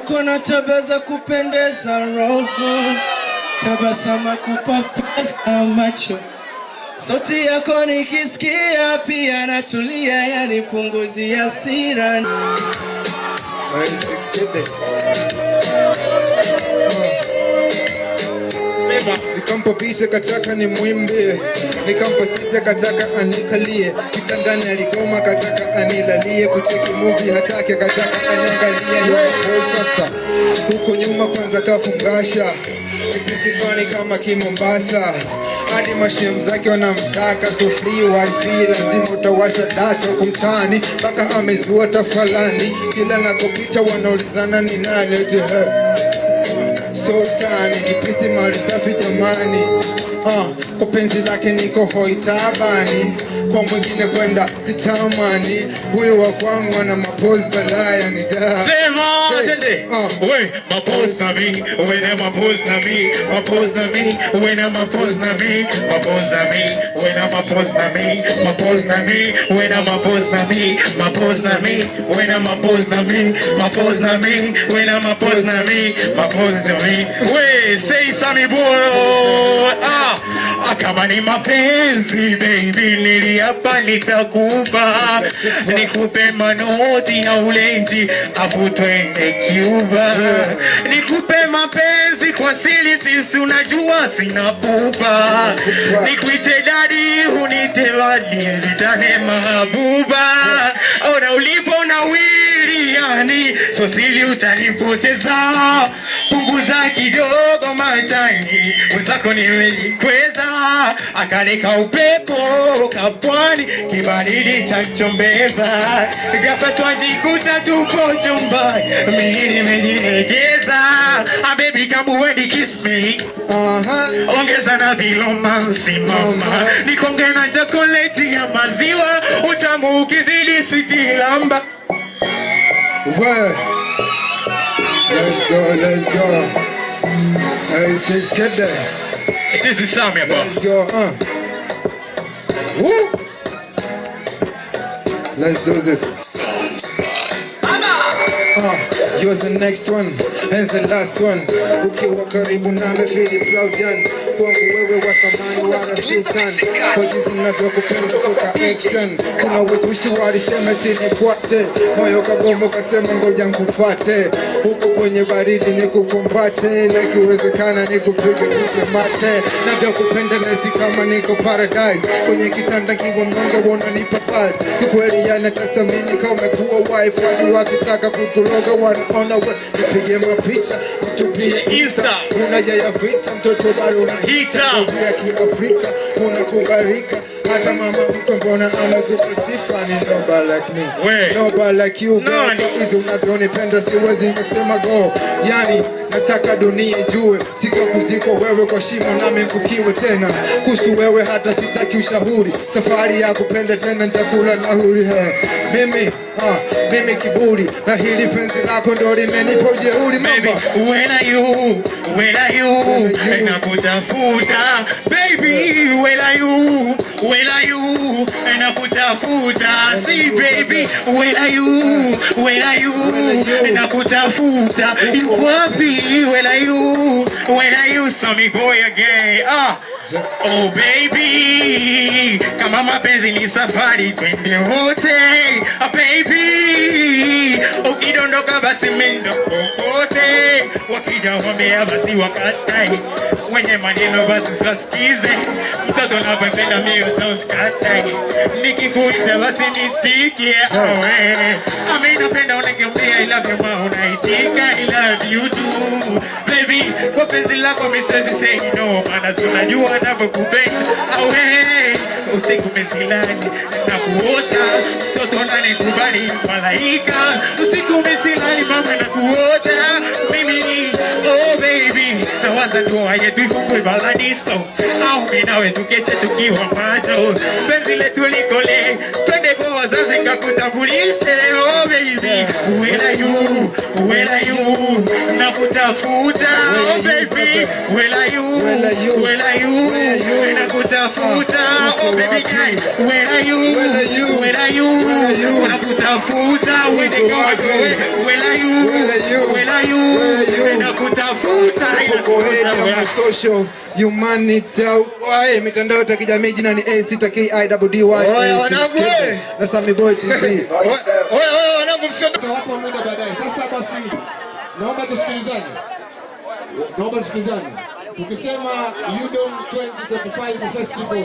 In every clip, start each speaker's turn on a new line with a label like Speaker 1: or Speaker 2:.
Speaker 1: uko na tabia za kupendeza roho, tabasamu kupapasa macho, sauti yako nikisikia pia natulia, yani punguzi hasira.
Speaker 2: Nikampa pita kataka ni mwimbe, nikampa sita kataka anikalie, kitandani aligoma kataka anilalie, kucheki movie hataki kataka aniangalie. Yuko sasa huko nyuma kwanza kafungasha, Kristifani kama Kimombasa, hadi mashem zake wanamtaka, so free wifi lazima utawasha data kumtani, mpaka amezua tafalani, kila nakopita wanaulizana ni nani. Sultani ipisi mali safi jamani, kwa penzi lake niko hoi tabani, kwa mwingine kwenda sitamani, huyo wa kwangu ana mapozi balaya ni da.
Speaker 3: Sema tende we mapozi na mi, we na mapozi na mi, mapozi na mi, we na mapozi na mi, mapozi na mi, we na mapozi na mi, mapozi na mi, we na mapozi na mi, mapozi na mi, we na mapozi na mi, mapozi na mi, we na mapozi na mi, mapozi na mi. We say Sammy boy, kama ni mapenzi baby niliapa nitakupa, nikupe manoti ya ulenzi afu twende Cuba, nikupe mapenzi kwa siri sisi unajua sina pupa, nikuite daddy unite wali vitane mahabuba, ona ulipo na wili yani so sili utanipoteza, punguza kidogo matani wenzako nimelikweza, akaleka upepo kapwani kibaridi cha chombeza, ghafla twajikuta tupo chumbani mimi nimejilegeza, baby come ready kiss me, ongeza na vilomansi mama, nikonge na chokoleti ya maziwa utamu ukizidi sweet lamba.
Speaker 2: Let's go. Hey, sis, get there.
Speaker 3: This is Sammy, bro.
Speaker 2: Let's go, Woo! Let's do this. Yours the next one, and the last one. Ukiwa karibu nami feel proud yan, kwangu wewe wa thamani wala sultan, kwa jinsi ninavyokupenda toka action. Kuna watushi walisema tini kwate, moyo kagombo kasema ngoja nkufate, huko kwenye baridi nikukumbate, na ikiwezekana nikupige pige mate, navyokupenda nasi kama niko paradise, kwenye kitanda kiwa mnyonge wananipa vibes, kikweli yanatasamini kama umekuwa wife, wadi wakitaka kutuloga wanaona we, nipige mapicha nitupie Insta, unajaya vita mtoto bado unahita, kozi ya kiafrika unakubalika, hata mama mtu mbona amekupa sifa, ni nobody like me, nobody like you girl, hivi unavyonipenda siwezi nikasema go, yani nataka dunia ijue, siko kuziko wewe kwa shimo nami mfukiwe tena, kuhusu wewe hata sitaki ushauri, safari ya kupenda tena nitakula nahuri, mimi kiburi, na hili penzi lako ndo limenipa ujeuri mama.
Speaker 3: Baby, when are you, nakutafuta, baby, when are you, nakutafuta, see baby, when are you, nakutafuta, you wapi, when are you, Sammy boy again, oh baby, kama mapenzi ni safari twende wote, baby, ukidondoka basi mendo kokote, wakija wambea basi wakatai, wenye maneno basi wasikize, mtoto napenda mimi utauskatai, nikikuita basi nitikie, mimi napenda unakiambia I love you ma unaitika, I love you too baby, kwa penzi lako mimi siwezi say no, maana unajua ninavyokupenda, usiku mesilani na kuota, mtoto nanikubali malaika, usiku mesilani mama na kuota, mimi oh baby, nawaza ndoa yetu ifungwe paradiso, au mimi nawe tukeshe tukiwa macho, penzi letu likole, twende wazazi ngakutambulishe leo baby. Where are you? Where are you? Nakutafuta oh baby. Where are you? Where are you? Nakutafuta oh baby guys. Where are you? Where are you? Nakutafuta when they go away. Where are you? Where are you? Nakutafuta.
Speaker 2: Social humanity why mitandao ya kijamii jina ni ACTKIWDY na Sammy Boy TV.
Speaker 3: Wanangu msiondoke
Speaker 4: hapa muda baadaye. Sasa basi naomba tusikilizane. Tukisema UDOM 2025 Festival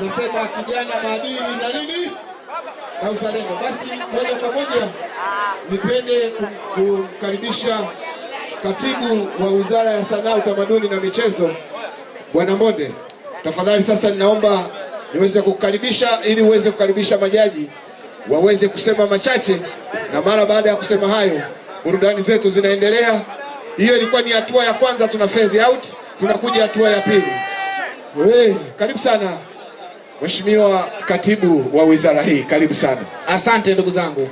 Speaker 4: inasema kijana, maadili na nini na uzalendo. Basi moja kwa moja nipende kukaribisha Katibu wa Wizara ya Sanaa, Utamaduni na Michezo, Bwana Mbonde. Tafadhali sasa ninaomba niweze kukaribisha ili uweze kukaribisha majaji waweze kusema machache, na mara baada ya kusema hayo burudani zetu zinaendelea. Hiyo ilikuwa ni hatua ya kwanza, tuna fade out, tunakuja hatua ya pili. Karibu sana Mheshimiwa Katibu wa wizara hii, karibu sana.
Speaker 5: Asante ndugu zangu.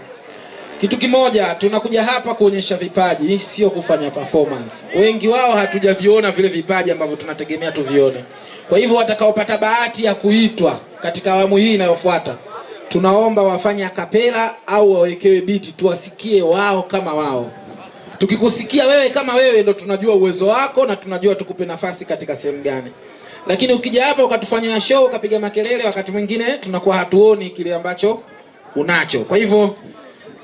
Speaker 5: Kitu kimoja, tunakuja hapa kuonyesha vipaji, sio kufanya performance. Wengi wao hatujaviona vile vipaji ambavyo tunategemea tuvione. Kwa hivyo watakaopata bahati ya kuitwa katika awamu hii inayofuata, tunaomba wafanye akapela au wawekewe biti tuwasikie wao kama wao. Tukikusikia wewe kama wewe ndo tunajua uwezo wako na tunajua tukupe nafasi katika sehemu gani. Lakini ukija hapa ukatufanyia show ukapiga makelele, wakati mwingine tunakuwa hatuoni kile ambacho unacho. Kwa hivyo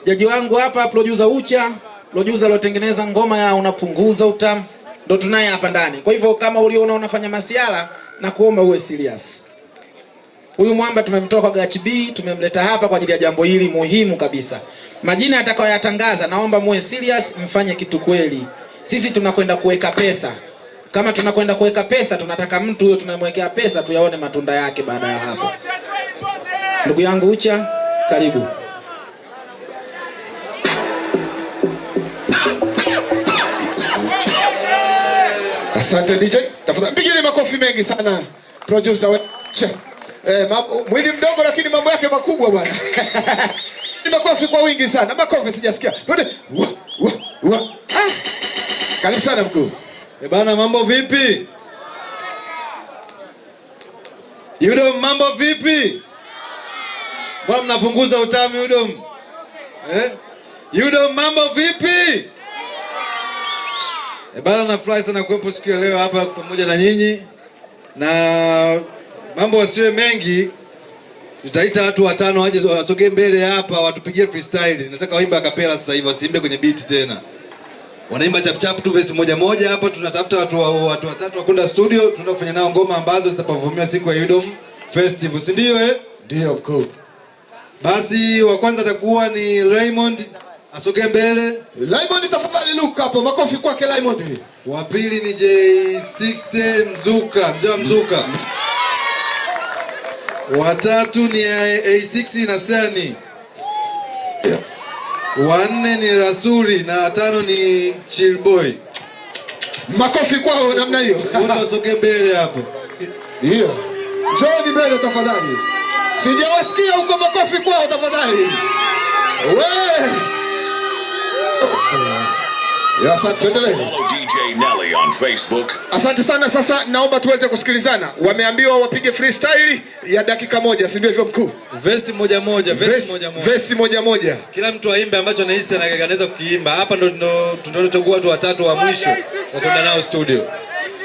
Speaker 5: jaji wangu hapa, producer Ucha, producer alotengeneza ngoma ya Unapunguza Utamu, ndo tunaye hapa ndani. Kwa hivyo kama uliona unafanya masiala, na kuomba uwe serious. Huyu mwamba tumemtoa kwa Gachi B, tumemleta hapa kwa ajili ya jambo hili muhimu kabisa. Majina atakayoyatangaza naomba muwe serious, mfanye kitu kweli. Sisi tunakwenda kuweka pesa. Kama tunakwenda kuweka pesa, tunataka mtu huyo tunamwekea pesa tuyaone matunda yake baada ya hapo. Ndugu yangu Ucha, karibu.
Speaker 4: Asante DJ. Tafadhali pigeni makofi mengi sana producer wetu. Mwili mdogo lakini mambo yake makubwa bwana. Ni makofi kwa wingi sana. Makofi sijasikia. Twende. Karibu sana mkuu.
Speaker 6: Bana, mambo vipi? UDOM, mambo vipi? Mbona mnapunguza utamu UDOM? UDOM, mambo vipi? Bana, nafurahi sana kuwepo siku ya leo hapa pamoja na nyinyi. Na mambo wasiwe mengi, tutaita watu watano waje wasogee mbele hapa watupigie freestyle. Nataka waimbe akapela sasa hivi, wasiimbe kwenye beat tena. Wanaimba chap chap tu verse moja moja hapa. Tunatafuta watu watatu wakwenda studio, tunaenda kufanya nao ngoma ambazo zitaperformiwa siku ya UDOM Festival, si ndio
Speaker 4: Ndio mkuu.
Speaker 6: Basi wa kwanza atakuwa ni Raymond, asogee mbele.
Speaker 4: Raymond tafadhali look hapo, makofi kwake Raymond.
Speaker 6: Wa pili ni J60 Mzuka, mzee wa Mzuka. Wa tatu ni A6 na Sani. Wa nne ni Rasuri na tano ni Chillboy.
Speaker 4: Makofi kwao namna hiyo.
Speaker 6: Wote wasogee mbele hapo.
Speaker 4: Ndio. Njoo mbele tafadhali. Sijawasikia huko, makofi kwao tafadhali.
Speaker 7: Follow DJ Nelly on Facebook.
Speaker 4: Asante sana. Sasa naomba tuweze kusikilizana. Wameambiwa wapige freestyle ya dakika moja, si ndio hivyo mkuu?
Speaker 6: Verse moja moja,
Speaker 4: verse moja moja.
Speaker 6: Kila mtu aimbe ambacho anahisi anaweza kukiimba. Hapa ndo tunachagua watu watatu wa mwisho wa kwenda nao studio.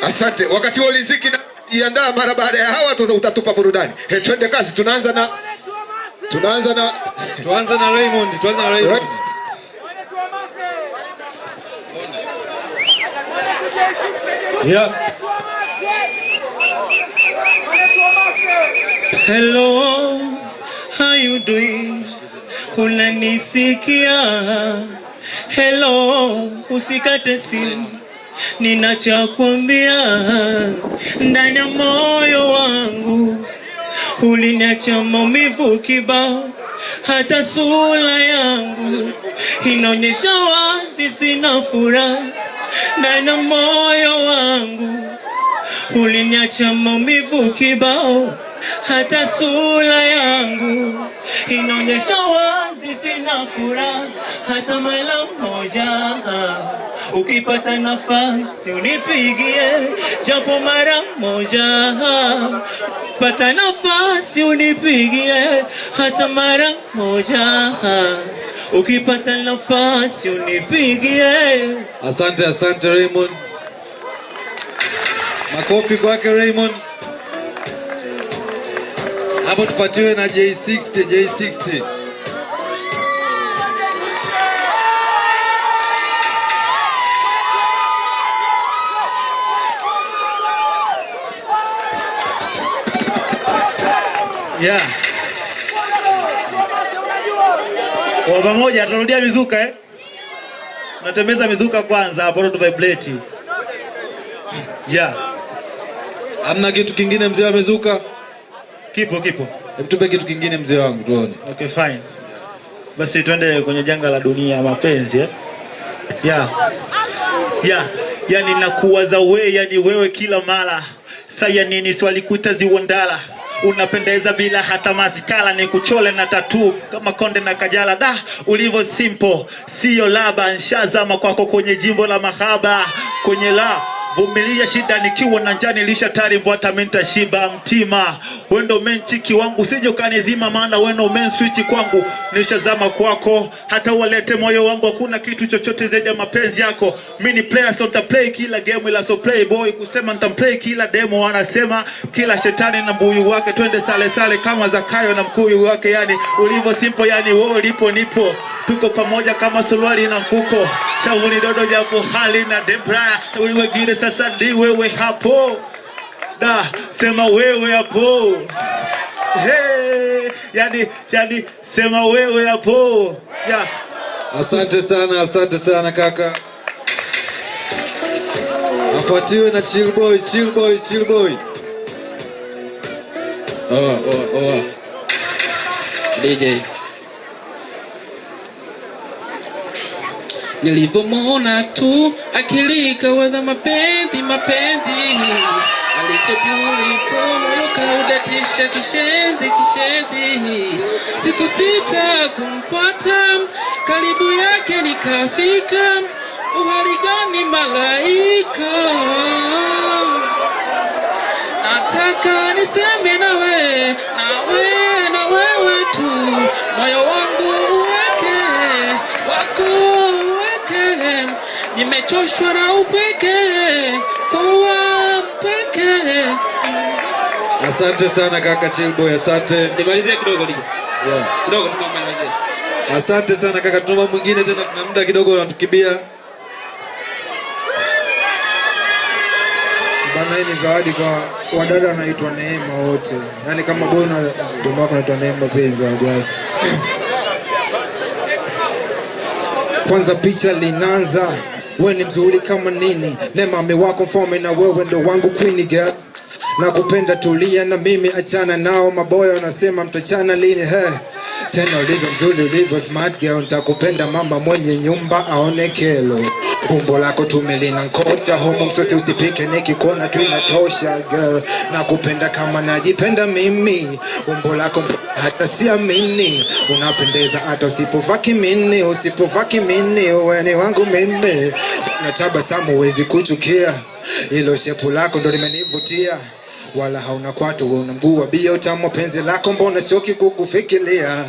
Speaker 4: Asante. Wakati wa riziki na iandaa mara baada ya hawa utatupa burudani. Twende kazi. Tunaanza na
Speaker 6: Raymond,
Speaker 1: Yeah. Hello, how you doing? Unanisikia? Hello, usikate simu, nina cha kuambia. Ndani ya moyo wangu uliniacha maumivu kibao, hata sura yangu inaonyesha wazi sina furaha. Ndani ya moyo wangu uliniacha maumivu kibao, hata sura yangu inaonyesha wazi sina furaha hata mara moja. Ukipata nafasi unipigie japo mara moja, pata nafasi unipigie hata mara moja, ukipata nafasi unipigie.
Speaker 6: Asante, asante Raymond. Makofi kwake Raymond. Hapo tupatiwe na J60, J60.
Speaker 3: Yeah. Kwa pamoja tunarudia mizuka Natembeza mizuka kwanza hapo ndo vibrate. Yeah.
Speaker 6: Hamna kitu kingine mzee wa mizuka?
Speaker 3: Kipo.
Speaker 6: Hebu tupe kitu kingine mzee wangu tuone.
Speaker 3: Okay, fine. Basi twende kwenye janga la dunia mapenzi Yeah. Yani nakuwaza wewe, yani wewe kila mara. Saya nini swali kuita ziwandala. Unapendeza bila hata masikala, ni kuchole na tattoo kama Konde na Kajala. Da, ulivyo simple, sio laba. Nshazama kwako kwenye jimbo la mahaba. Kwenye la vumilia shida nikiwa na njani lisha tari mbwata menta shiba mtima. Wendo menchiki wangu usije ukanizima, maana wendo men switch kwangu. Nishazama kwako hata walete moyo wangu, hakuna kitu chochote zaidi ya mapenzi yako. Mini player so play kila game, ila so play boy kusema nitamplay kila demo. Wanasema kila shetani na mbuyu wake, twende sale sale kama Zakayo na mkuyu wake. Yani ulivyo simple, yani wewe ulipo nipo, tuko pamoja kama suruali na mfuko. Shauri dodo japo hali na debra, wewe gire sasa ndi wewe hapo. Da, sema wewe hapo. Hey, yani sema wewe hapo. Yeah.
Speaker 6: Asante sana kaka. Afuatiwe na chill boy.
Speaker 5: DJ. Nilipomona tu akili kawaza mapenzi alikepulipo moyo kaudatisha kishenzi sikusita kumpata karibu yake nikafika. Uhali gani malaika, nataka niseme na wewe tu, moyo wangu uweke wako. Nimechoshwa na upeke, kuwa mpeke.
Speaker 6: Asante sana kaka Chillboy, asante.
Speaker 5: Nimalizie kidogo ligi.
Speaker 6: Yeah.
Speaker 5: Kidogo tumalizie.
Speaker 6: Asante sana kaka, tuna mwingine tena, tuna muda kidogo unatukimbia.
Speaker 2: Bana, hii ni zawadi kwa wadada wanaitwa Neema wote. Yaani kama boy na demu wako anaitwa Neema pia zawadi yake. Kwanza picha linaanza, wewe ni mzuri kama nini. Neema mimi wako mfalme na wewe ndo wangu queen girl. Nakupenda, tulia na mimi, achana nao maboya wanasema mtachana lini. Tena ulivyo mzuri, ulivyo smart girl, nitakupenda mama mwenye nyumba aone kelo. Umbo lako tumelina nkota, homo msosi usipike nikikuona tu inatosha girl. Nakupenda kama najipenda mimi, umbo lako hata siamini. Unapendeza hata usipovaki mini, wewe ni wangu mimi. Unatabasamu huwezi kuchukia, ilo shepu lako ndo limenivutia. Wala hauna kwatu, una mguu wa bia utamu, penzi lako mbona shoki kukufikiria.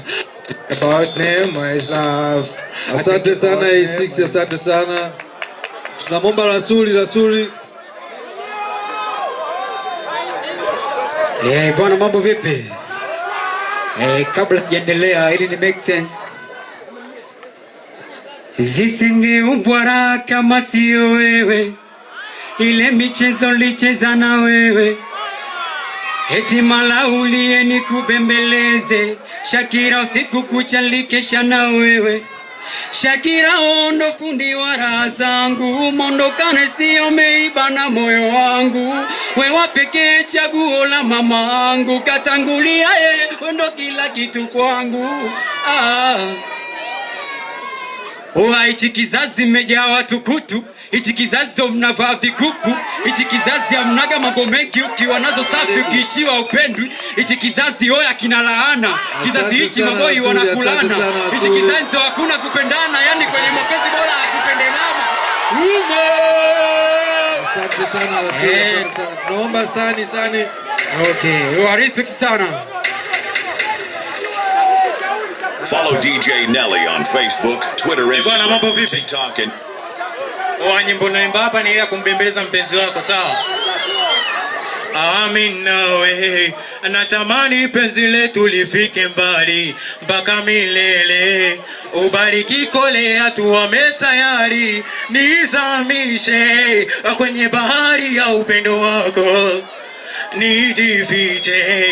Speaker 2: About Neema is love.
Speaker 6: Asante sana A6, asante sana. Tunamwomba Rasuli.
Speaker 8: Bwana mambo vipi? Kabla sijaendelea ili ni make sense. Zisingeumbwa kama sio wewe, ile michezo licheza na wewe. Eti mala ulie ni kubembeleze, Shakira usiku kucha likesha na wewe. Shakira ondo fundi wa raha zangu, mondokane sio meiba na moyo wangu. Wewe pekee chaguo la mama angu, katangulia wendo kila kitu kwangu. Uhaichi kizazi meja watu kutu, Hichi kizazi mnavaa vikuku, hichi kizazi hamnaga mambo mengi, ukiwa nazo safi ukiishiwa upendwi. Hichi kizazi oya kina laana, kizazi hichi maboi wanakulana. Hichi kizazi hakuna kupendana, yani kwenye mapenzi bora hakupendelana.
Speaker 6: Asante sana Rasuli, asante sana. Naomba sani.
Speaker 8: Okay, you are respect sana.
Speaker 7: Follow DJ Nelly on Facebook, Twitter, Instagram, TikTok and
Speaker 1: nyimbo naimba hapa ni ile kumbembeleza mpenzi wako, sawa? Nawe natamani penzi letu lifike mbali mpaka milele, ubariki kolea tuwame sayari, nizamishe kwenye bahari ya upendo wako, nijifiche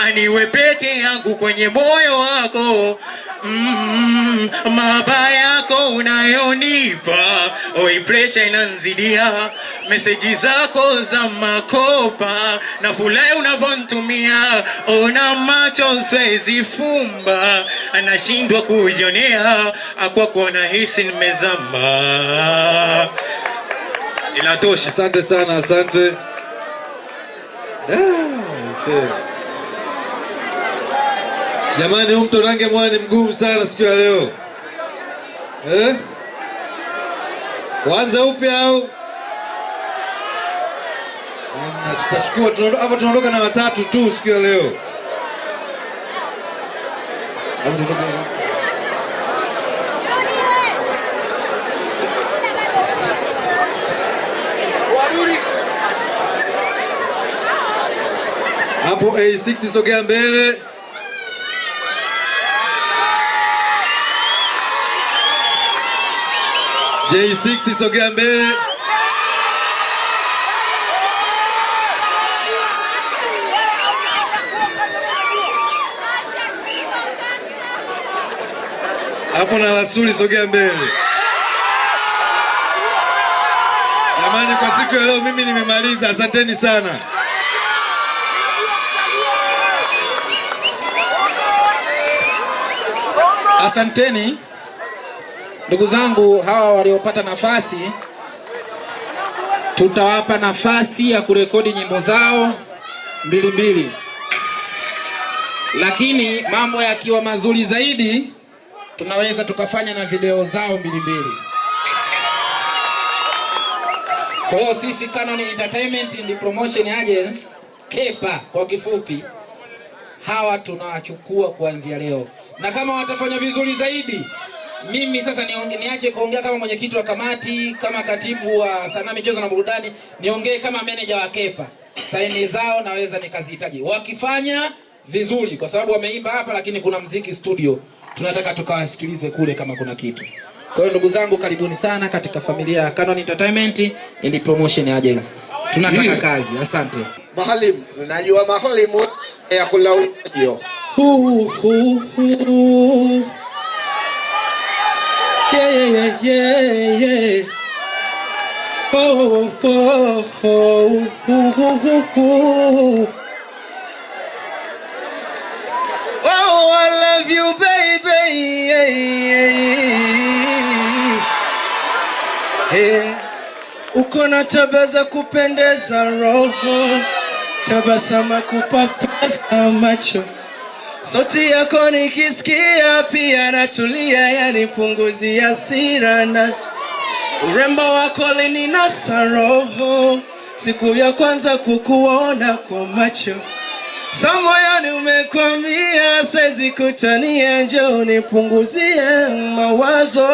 Speaker 1: aniwe peke yangu kwenye moyo wako. Mabaya yako unayonipa, oi pressure inanzidia, message zako za makopa na furaha unavonitumia, ona macho siwezi fumba, anashindwa kujionea, kwa kuona hisi nimezama. Inatosha.
Speaker 6: Asante sana, asante. Jamani, mtu range mwani mgumu sana siku ya leo. Kwanza upya au? Tutachukua, tunaondoka na watatu tu siku ya leo. Hapo A60 sogea mbele. J60 sogea mbele. Hapo na Rasuli sogea mbele. Jamani, kwa siku ya leo mimi nimemaliza. Asanteni sana.
Speaker 5: Asanteni ndugu zangu. Hawa waliopata nafasi, tutawapa nafasi ya kurekodi nyimbo zao mbili, lakini mambo yakiwa mazuri zaidi tunaweza tukafanya na video zao mbili. Kwa hiyo sisi Canon Entertainment and Promotion Agency, KEPA kwa kifupi, hawa tunawachukua kuanzia leo, na kama watafanya vizuri zaidi, mimi sasa niache kuongea kama mwenyekiti wa kamati, kama katibu wa sanaa, michezo na burudani, niongee kama manager wa KEPA. Saini zao naweza nikazihitaji wakifanya vizuri, kwa sababu wameimba hapa, lakini kuna mziki studio, tunataka tukawasikilize kule kama kuna kitu. Kwa hiyo ndugu zangu, karibuni sana katika familia ya Canon Entertainment and Promotion Agency. Tunataka kazi. Asante.
Speaker 4: Mahalim, najua mahalimu ya kulaudio.
Speaker 1: Yeah. Oh. Oh, I love you, baby. Hey, uko na tabia kupendeza roho, tabasama kupapasa macho, sauti yako nikisikia pia natulia, yani punguzi ya hasira na urembo wako lininasa roho, siku ya kwanza kukuona kwa macho, samoyani umekwambia siwezi kutania, njoo nipunguzie mawazo.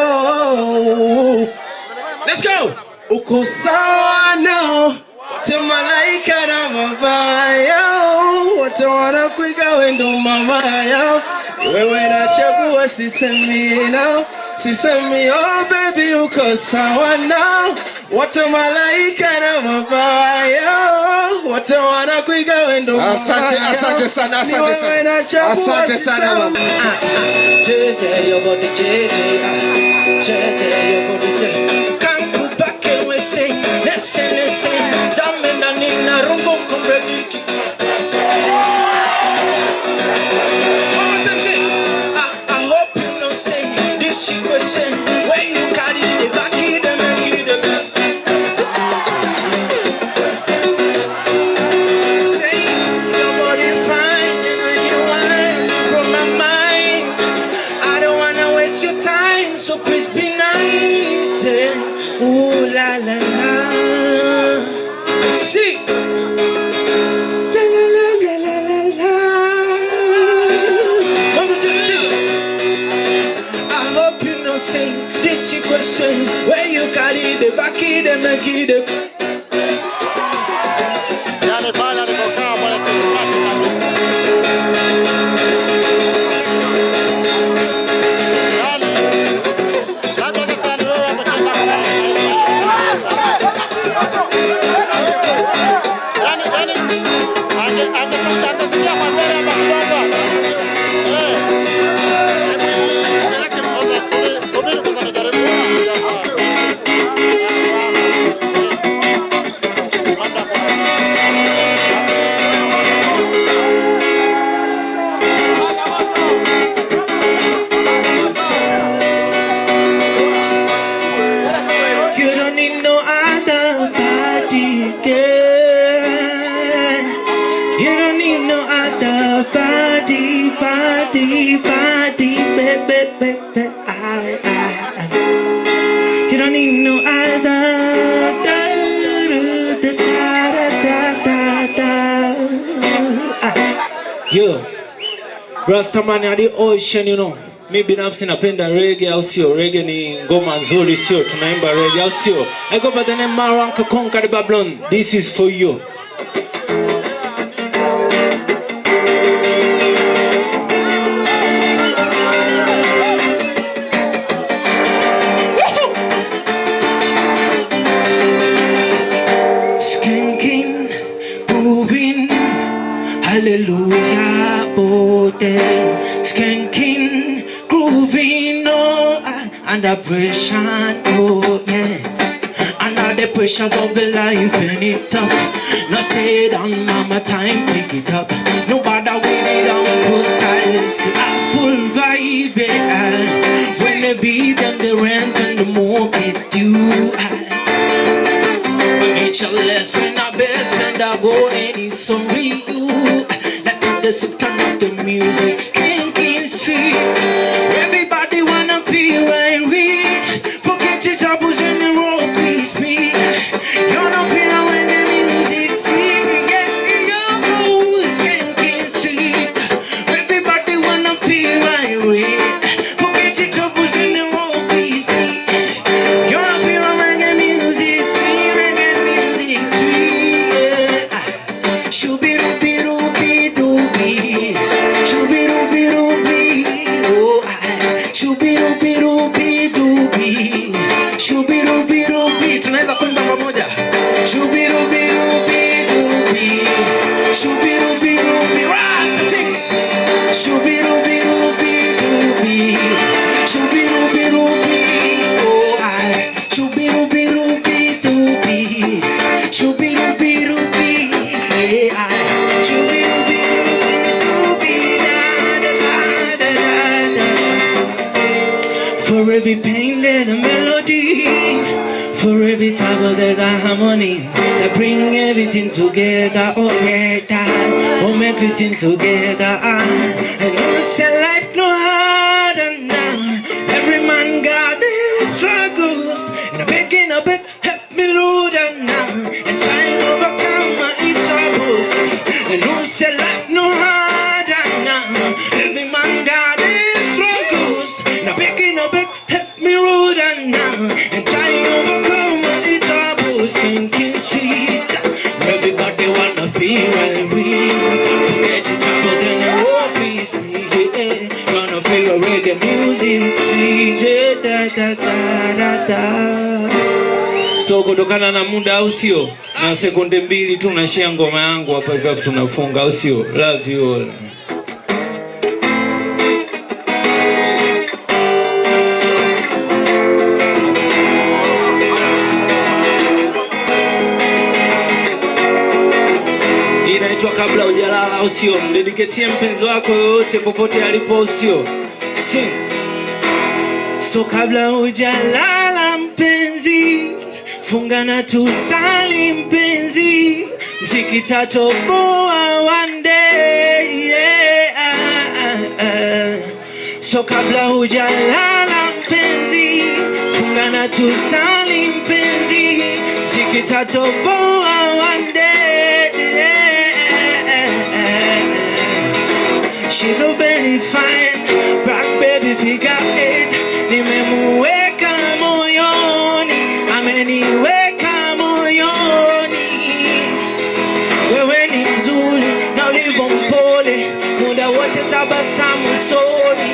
Speaker 1: Let's go! Uko sawa nao wote, malaika na mabaya, wote wanakuiga wendo mama yao, wewe nachagua, sisemi nao, sisemi. Oh baby, uko sawa nao wote, malaika na mabaya, wote wanakuiga wendo mama yao.
Speaker 4: Asante sana. Asante sana mama.
Speaker 1: Jeje yogo ni jeje, jeje yogo ni jeje. Kankupake wese, nese, zamena nina rungo kumbrediki. I hope you know say this she was saying, where you carry the back, the swing. Where you carry the back it and make it.
Speaker 9: Yale bala alikokaa pale sikupati kabisa. Labda sasa ni wewe amecheza angesikia kwa mbele hapa kidogo. Subiri kwanza nijaribu.
Speaker 1: You don't need no other body, girl. You don't need no other body, baby. You don't need no other. Yo, Rastaman at the ocean, you know. Mi binafsi napenda reggae au sio? Reggae ni ngoma nzuri sio? Tunaimba reggae au sio? I go by the name Maranka Conquer the Babylon. This is for you. Skanking, moving, hallelujah, oh damn. Skanking, grooving, oh, under pressure, oh yeah. Under the pressure of the life and it tough. No stay down, mama, time, pick it up. No bother with it on full styles. Full vibe, when the beat and the rent and the more get due. HLS when I best and I go and it's so real. Let the turn up the music, skanking street. Everybody wanna feel right real. Forget your troubles in the road, please speak. You're not feeling when the music sing. Get your skanking street. Everybody wanna feel right real. Forget your troubles in the road, please speak. You're not feeling when the music sing. Tunaweza kuimba pamoja. Shubirubirubirubi, shubirubirubi, Rasta sing. Shubirubirubirubi, shubirubirubi, oh I. Shubirubirubirubi, shubirubirubi, I. Shubirubirubirubi, da. For every pain there's a melody. For every trouble there's a harmony that bring everything together. Oh yeah, that oh make everything together. And no say life no harder now. Every man got their struggles, and I'm making a big help me load them now and try to overcome my troubles. And no say life no harder now. Every man got their struggles, and I'm making a big help me load them now and try to overcome. Skanking street. Everybody wanna feel right real. Forget your troubles and the war peace me. Wanna feel reggae music sweet. Da. So kutokana na muda au sio? Na sekunde mbili tu nashia ngoma yangu hapa hivi tunafunga au sio? Love you all. Kabla hujalala au sio? Mdediketie mpenzi wako yoyote popote alipo au sio? Sing. So kabla hujalala mpenzi, funga na tusali mpenzi, mziki tatoboa one day, yeah. So kabla hujalala mpenzi, funga na tusali mpenzi, mziki tatoboa one day, yeah. She's so very fine, black baby figure 8. Nimemuweka moyo wote tabasamu usoni.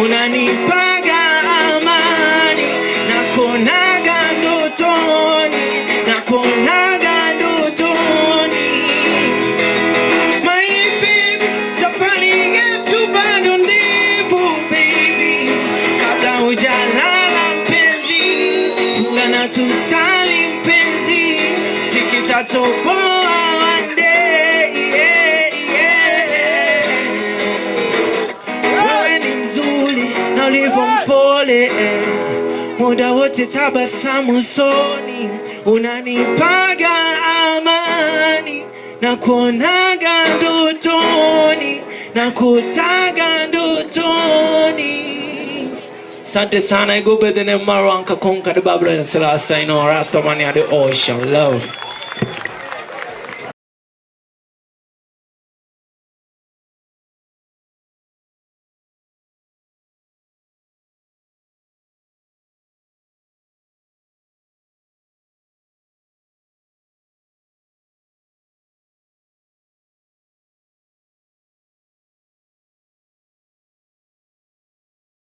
Speaker 1: Unanipaga amani, nakuonaga ndotoni, nakuonaga ndotoni. My baby, safari yetu bado ndefu baby. Kabla hujalala mpenzi, funga na tusali mpenzi, sikitatoboa one day, Wewe ni mzuri na ulivyo mpole, muda wote tabasamu usoni. Unanipaga amani, nakuonaga ndotoni, nakutaga ndotoni. Asante sana. I go by the name Maranka Konka, the Babylon Selassie, Rasta man of the ocean. Love.